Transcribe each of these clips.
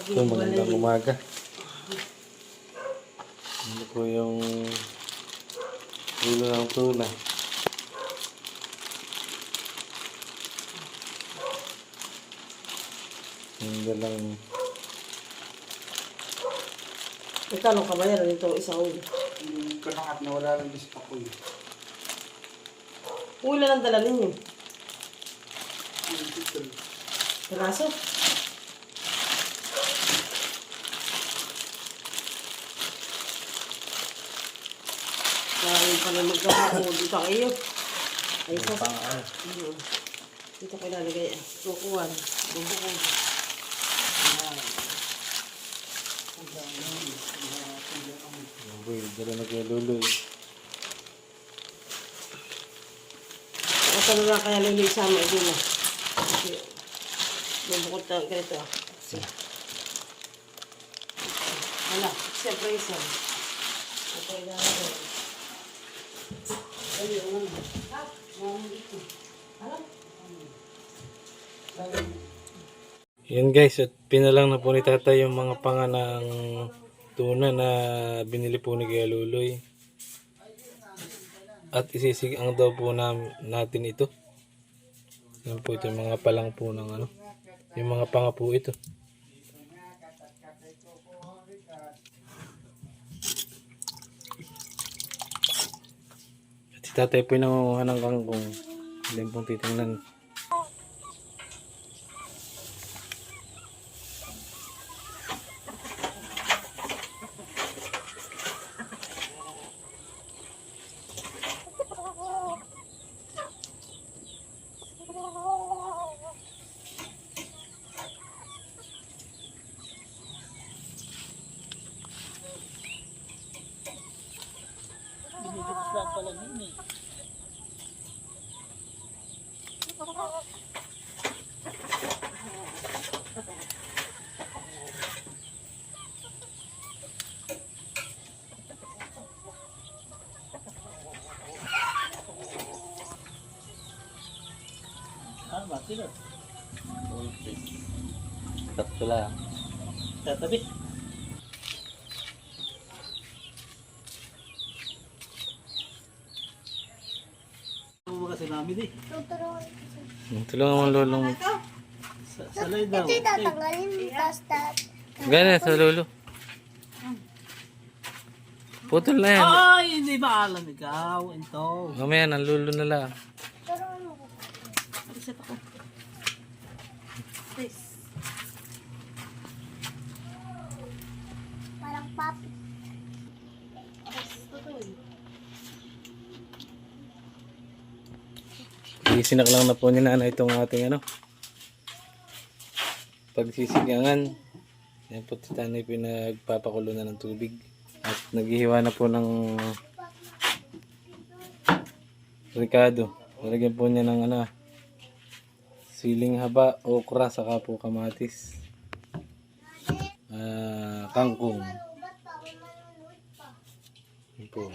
So, magandang umaga. Ano po yung ulo ng tuna. Hindi lang. Nagtanong ka ba yan? Ito isang ulo. Yung kanakat na wala lang gusto ko yun. Ulo lang dala ninyo. Yung titol. Piraso. Kaya pala magkakao dito kayo. Ay, isa. Dito kayo lalagay. Kukuhan. Bubukong. Uy, dala na kaya luloy. Ako na lang kaya lili isama ito na. Bubukod na ganito. Wala. Siyempre isa. Okay na lang. Ayun naman. Dito. Alam? Yan guys, at pinalang na po ni Tata yung mga panganang tuna na binili po ni Kuya Luloy. At isisigang daw po natin ito. Yan po ito yung mga palang po ng ano. Yung mga panga po ito. At si Tatay po yung nangunguha ng kangkong. Hindi pong titingnan. Ano ba? Sino? Tatlo lang. Tatabi. Ano ba kasi namin eh? Tulungan mo lulong. Salay daw. Ito tatanggalin mo, tapos Gana sa lulo. Putol na yan. Ay, hindi ba alam ikaw? Ito. Mamaya nang lulo na lang. turuan mo. Reset ako. Please. Parang papi. Isinaklang na po ni Nana itong ating ano. Pagsisigangan. Yan po si Tanay pinagpapakulo na ng tubig. At naghihiwa na po ng Ricardo. Nalagyan po niya ng ano, siling haba, okra, saka po kamatis. Kangkong. Yan po.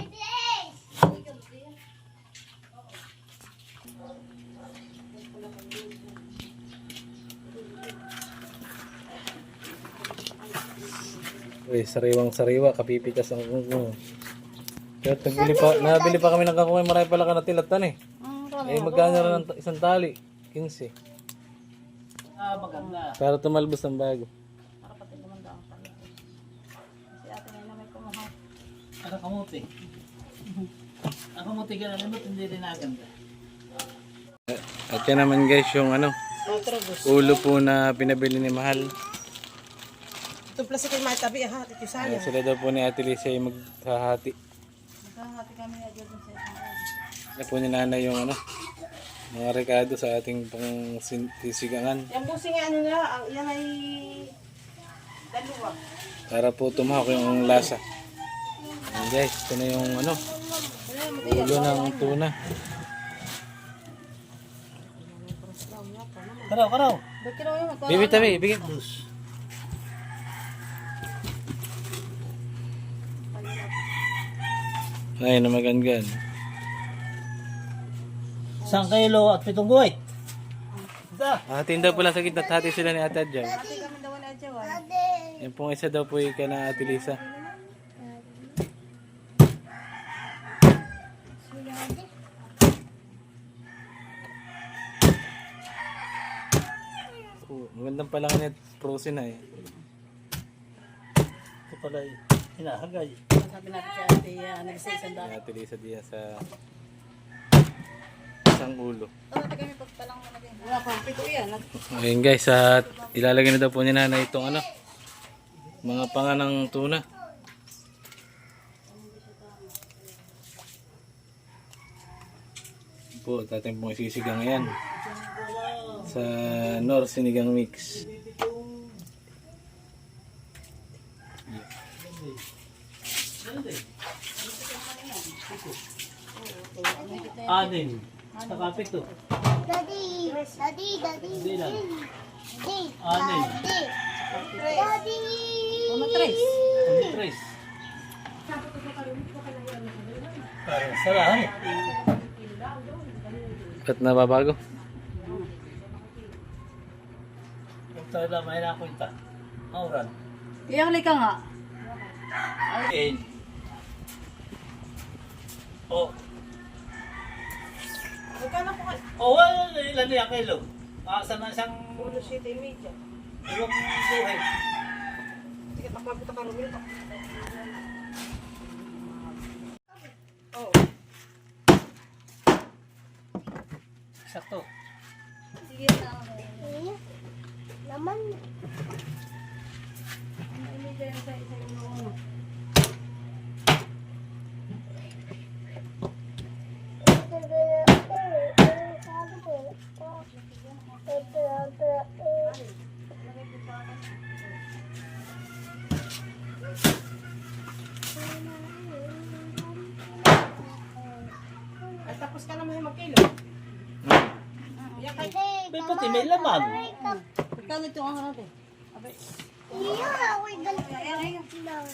Uy, sariwang-sariwa, kapipitas ang kangkong. Kaya nabili pa kami ng kangkong, marami pala ka natilatan eh. Eh, magkano rin ng isang tali? 15. Ah, maganda. Para tumalbos ng bago. Ano kamuti? Ang kamuti ka na limot, hindi rin aganda. At yan naman guys, yung ano, ulo po na pinabili ni Mahal. Ito plastic ay may tabi. Ito sana. Sila daw po ni Ate Lisa ay maghahati. Magkakati kami na dyan sa isang. Na po ni Nana yung ano, mga rekado sa ating pang sisigangan. Yan po nga ano na. Yan ay dalawa. Para po tumahok yung lasa. Ayan guys, ito na yung ano, ulo ng tuna. Karaw, karaw. Ba't kinawa yung magkakaroon? Bibi tabi, bigyan. Ay, namagan-gan. 1 kilo at 7 guwit. Isa. Tinda pala sa gitna, hati sila ni Ate Adjay. Ate kami daw na dyan. Ate, Yan pong isa daw po yung na Ate Lisa. Oh, magandang pala ka net. Frozen na eh. Ito pala hinahagay. Sabi natin kay ate, nagsa isang daan. Yan Ate Lisa diyan sa isang ulo. Wala pang pito yan. Ayun guys, at ilalagay na daw po ni nanay itong ano, mga panga ng tuna. Po, atin pong isisigang yan sa Nor Sinigang Mix. Anin. Sa kapit to. Daddy. Daddy. Hindi lang. Daddy. Anin. Daddy. Tres. Tres. Parang sarahan eh. At nababago? Kung tayo lang may nakunta. Auran. Iyang ka nga. Ain. Oh. Magkano po kayo? Oh, wala ilan niya kilo. Asa na siyang 1.7 ibang buhay. Sige, takbabito ka rin ito. Oh. Sakto. Sige na. Laman. Ay, tapos ka naman yung magkilo. May puti, may laman. Magkano ito ang natin? Abay. Iya, ako'y galit lang.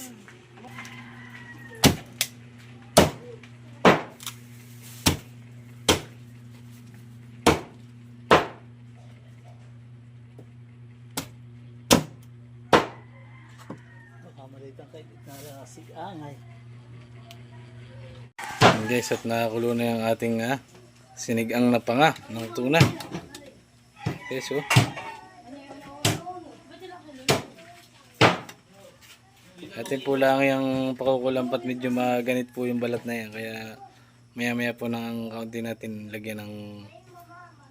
Kamalitan kay nalasigangay. Ayan guys, at nakakulo na yung ating sinigang na panga ng tuna. Okay, so atin po lang yung pakukulampat, medyo maganit po yung balat na yan, kaya maya maya po nang kaunti natin lagyan ng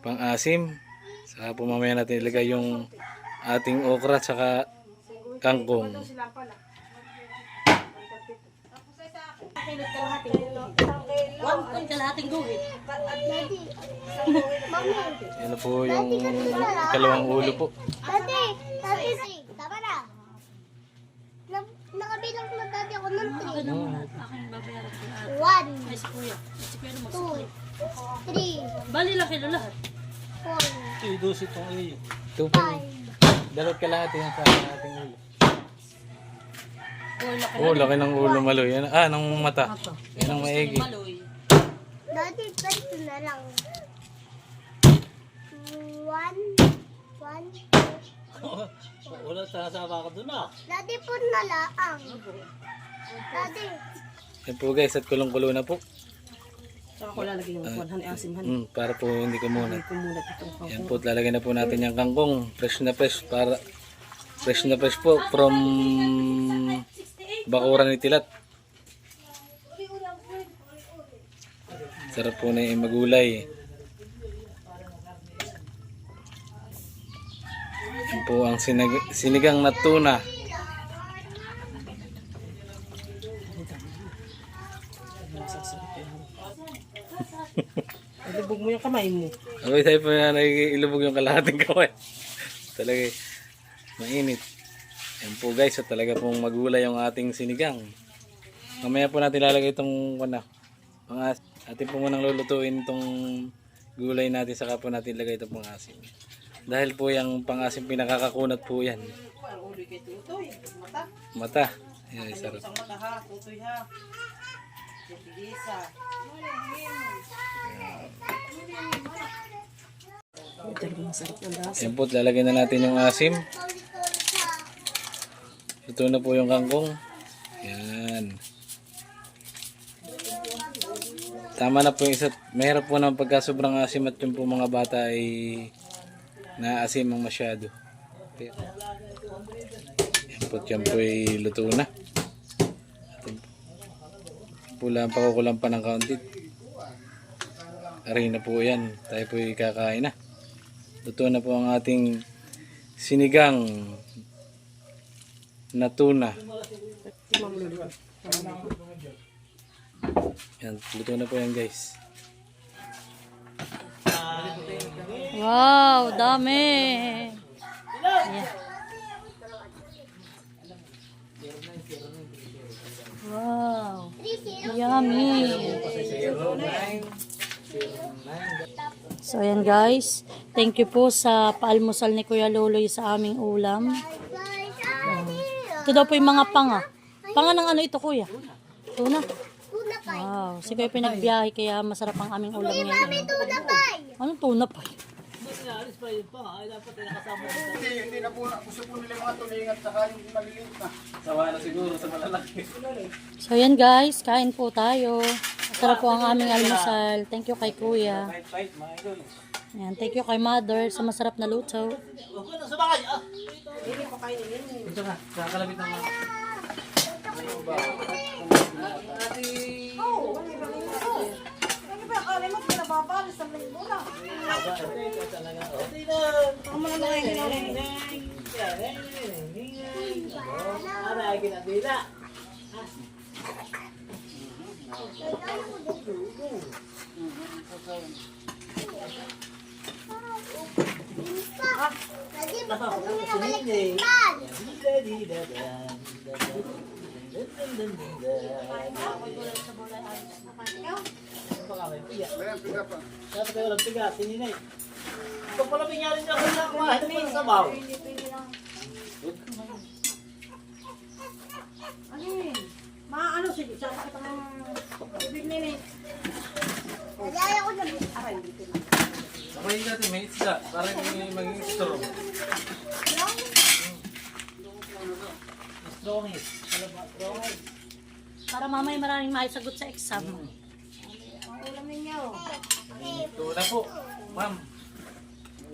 pang-asim, saka po mamaya natin ilagay yung ating okra saka kangkong. One kalahating guhit. Daddy. Mami. Yan na po yung kalawang ulo po. Daddy. Daddy. Tama na. Nakabilang na daddy ako ng 3. 1, 2, 3, Bali lang kilo lahat. 4, Idos itong iyo. Ito po, 5. dalawat kalahati yan sa ating ulo. Oh, laki ng ulo maloy. Yan, ng mata. Yan ang maigi. Daddy, ganito na lang. 1, 2. Wala sasama ka doon ah. Daddy po na laang. Daddy. Yan po guys, at kulong-kulo na po. Saka ko lalagay yung kuwan, asim-han. Para po hindi kumunat. Kumulat itong Yan po, lalagyan na po natin yung kangkong. Fresh na fresh. Fresh na fresh po from bakuran ni Tilat. Sarap po na yung magulay. Yan po ang sinigang na tuna. Ilubog mo yung kamay mo. Abay tayo po na ilubog yung kalahating kaway. Talaga mainit. Yan po guys, at talaga pong magulay yung ating sinigang. Mamaya po natin lalagay itong atin po munang lulutuin itong gulay natin, saka po natin ilagay itong pang-asim. Dahil po yung pang-asim pinakakakunat po yan. Ang ulo kay Tutoy. Mata. Mata. Yan, sarap. Isang mata ha. Tutoy ha. Tigisa. Ito yung masarap ng dasa. Yan po, lalagyan na natin yung asim. Luto na po yung kangkong. Yan. Tama na po yung isa't mahirap po naman pagka sobrang asim at yung po mga bata ay naasim ang masyado. Yan po ay luto na. Pula pakukulang pa ng kaunti. Aray na po yan. Tayo po ay kakain na. Luto na po ang ating sinigang na tuna. Yan, luto na po yan guys. Wow, dami. Yeah. Wow. Yummy. So ayan guys, thank you po sa paalmusal ni Kuya Loloy sa aming ulam. Ito daw po yung mga panga. Panga ng ano ito kuya? Tuna. Wow, si Kuya pinagbiyahe kaya masarap ang aming ulam ngayon. Anong tuna pa? Alis pa yun pa. Ay, dapat ay nakasama. Hindi na po, gusto po nila yung mga tulingan saka yung maliliit na. Sawa na siguro sa malalaki. So yan guys, kain po tayo. Masarap po ang aming almusal. Thank you kay Kuya. Fight, mga idol. Yan, thank you kay Mother sa masarap na luto. Huwag ko na sabakay. Ito nga, kakalabit ng mga. Lagi ba kami nabaliktad? Ayan, piga pa. Dapat kayo lang tiga, sininay. Ito pala pinyarin niya kung nakuha. Ito pala sabaw. Maano sige, siya pa kita ng big nini. Lagi ayaw ko na. Aray, dito na. Sabay natin, may isda. Para hindi maging strong. Strongest. Strongest. Para mamaya maraming maisagot sa exam. Ang ulam ninyo. Tuna po. Ma'am.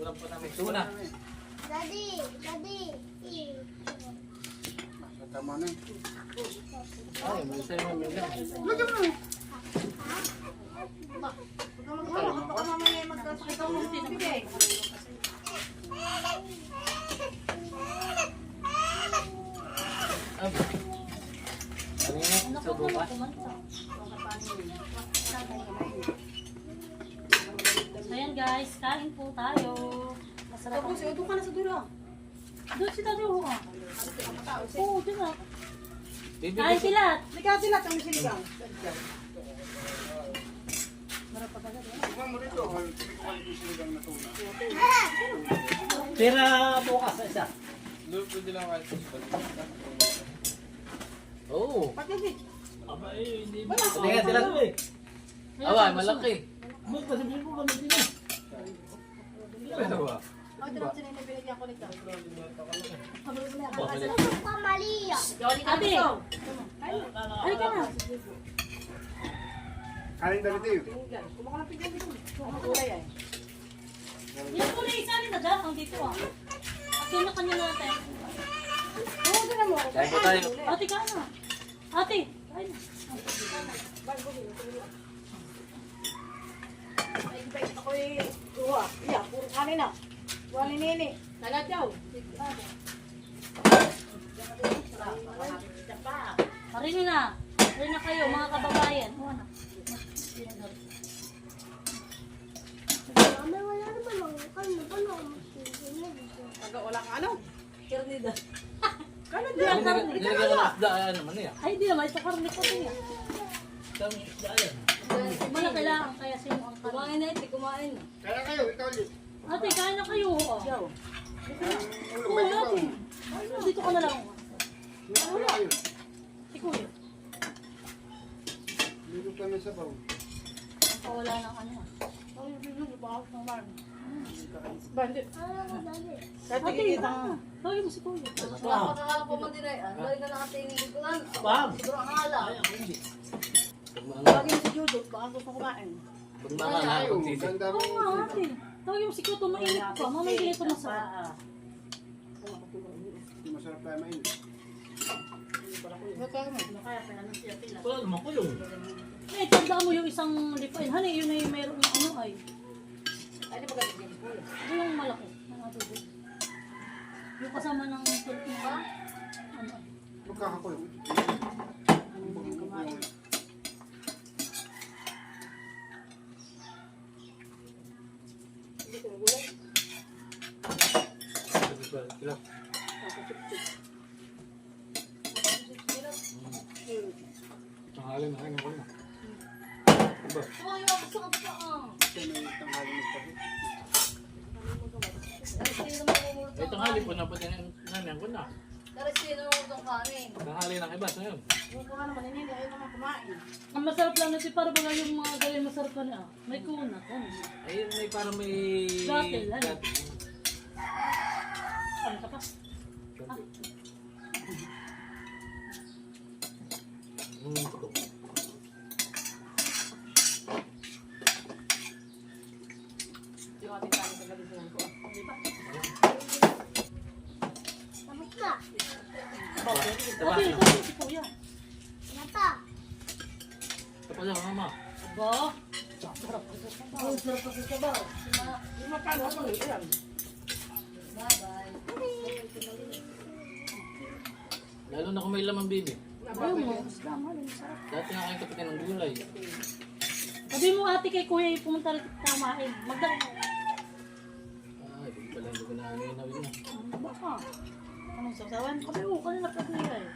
Ulam po namin tuna. Daddy, daddy. Tama na. Ay, may isa yung mamila. Baka mamaya magkasakit ako ng bibig. Ano sa buka? So yan guys, kain po tayo. Masarap ang... Doon ka na sa dulo. Doon si Daddy Ho. Oo, doon na. Bibig Kain sila. Liga sila kami sinigang. Tingnan mo rito, tikman ko sinigang na tuna. Tira bukas sa isa. Pwede lang kahit Oo. Pagkakit. Aba eh, hindi mo. Tingnan sila. Awa, malaki. Mo kasi mo kami din. Ano ba? Ang tinang sinina binigyan ko nito. Ito pa Maria. Ate, ay ka na. Kanin dali tayo. Kumaka ng pigyan dito. Ang kulay ay. Yung kulay isa rin na dyan. Dito ah. At yun na kanya natin. Oo, din mo. Kain po tayo. Ate, kain na. Ate, kain na. Ay, bait ako eh. Uwa. Iya, puro kanin na. Wala ni nini. Talat daw. Marini na. Marini na kayo, mga kababayan. Oo na. Mama, wala naman ako. Ano ba na ako magsisinip? Taga wala ka ano? Karnida. Kanin Hindi ang karne. Nilagyan ko ng asda, ano naman yan. Ay, di naman. Ito karne ko din. Mga kailangan kaya sino ang karne. Kumain na ito, kumain na. Kaya kayo, ikaw ulit. Ate, kain na kayo. Oo, Ulo, ate. Dito ka na lang. Wala kayo. Si Kuya. Dito kami sa baw. Wala ng ano. Ay, bigyan ko ba ako ng marami. Bandit. Kahit Ate, nakikita ah, tawagin mo si Kuya. Bang! Lagi mo si Judith, baka gusto kumain. Pag makakala, pagsisi. Ganda Oo nga, ate. Tawagin mo si Kuya, mainit pa. Mamaya hindi ito masarap. Masarap tayo mainit. Wala naman ko yun. Eh, tandaan mo yung isang lipain. Hani, yun ay meron ng ano ay. Ay, di ba ganit yan? Ito yung malaki. Ang atubig. Yung kasama ng tulip na ano. Magkakakulong. Hindi ko nagulay. Kila. Tanghali na, kain ako na. Diba? Oh, yung gusto ko pa. Kasi may tanghali ng pati. Eh, tanghali po na pati nanyan ko na. Tanghali ng iba, ngayon. Yung mga naman, hindi ayaw naman kumain. Ang masarap lang nito para baga yung mga ganyan masarap na niya. May kuna. Ano? Ayun, may parang may... Datil, ano? Datil. Ano ka pa? Ito. Yung ating kanin sa gabi ko. Di ba? Tapos na. Ate, ito si Kuya. Nata. Tapos lang, mama. Aba? Sarap ito sa baw. Sarap ito sa baw. Yung magkano ako nito yan. Lalo na kung may lamang bibi. Ayun mo, salamat. Sarap. Dati nga kayo kapitin ng gulay. Sabi mo ate kay Kuya, pumunta rin tamain. Magdala. Ay, hindi pala hindi ko na ninawin na. Baka. Anong sasawan? Kasi kanina pa Kuya eh.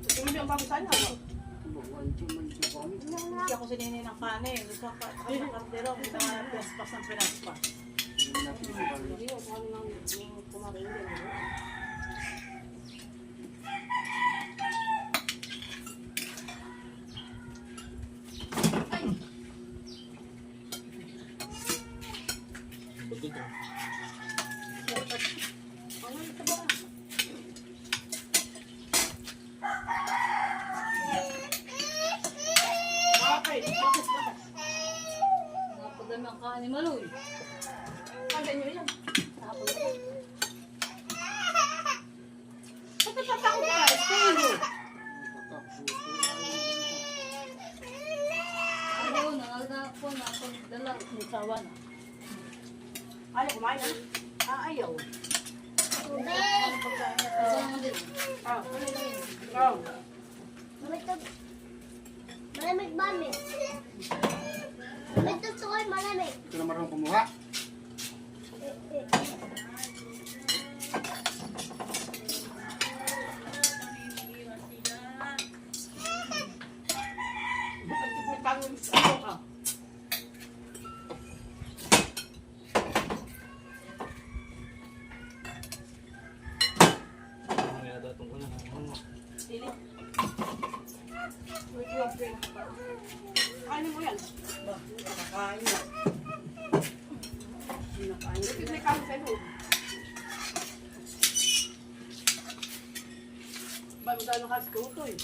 Gusto mo yung bago sana, no? Mancho. Hindi ako sinini ng kanin. Gusto ko kami ng kardero. Hindi naman ang pespas ng pinaspas. Hindi ako kami ng kumarin din. Bugod ah. Ano ito ba? Bakit? Bakit? Napadami ang kanin maloy. Kanda nyo yan. Tapos ito. Bakit patakot ka? Estilo. Ayaw na, ako na, pagdala. May sawa na. Ayaw, kumain na. Ayaw. Tubig. Ito naman din. Ano yun? Ikaw. Malamig ba, Miss? Ito gusto ko yung malamig. Ito na marunong kumuha. May pangin sa ako ka. Ano yata itong una. Sili. Kainin mo yan. Ba, hindi ka kakain yan. Hindi na kain. May kain sa loob. Ba, magkano kasi ko ito eh.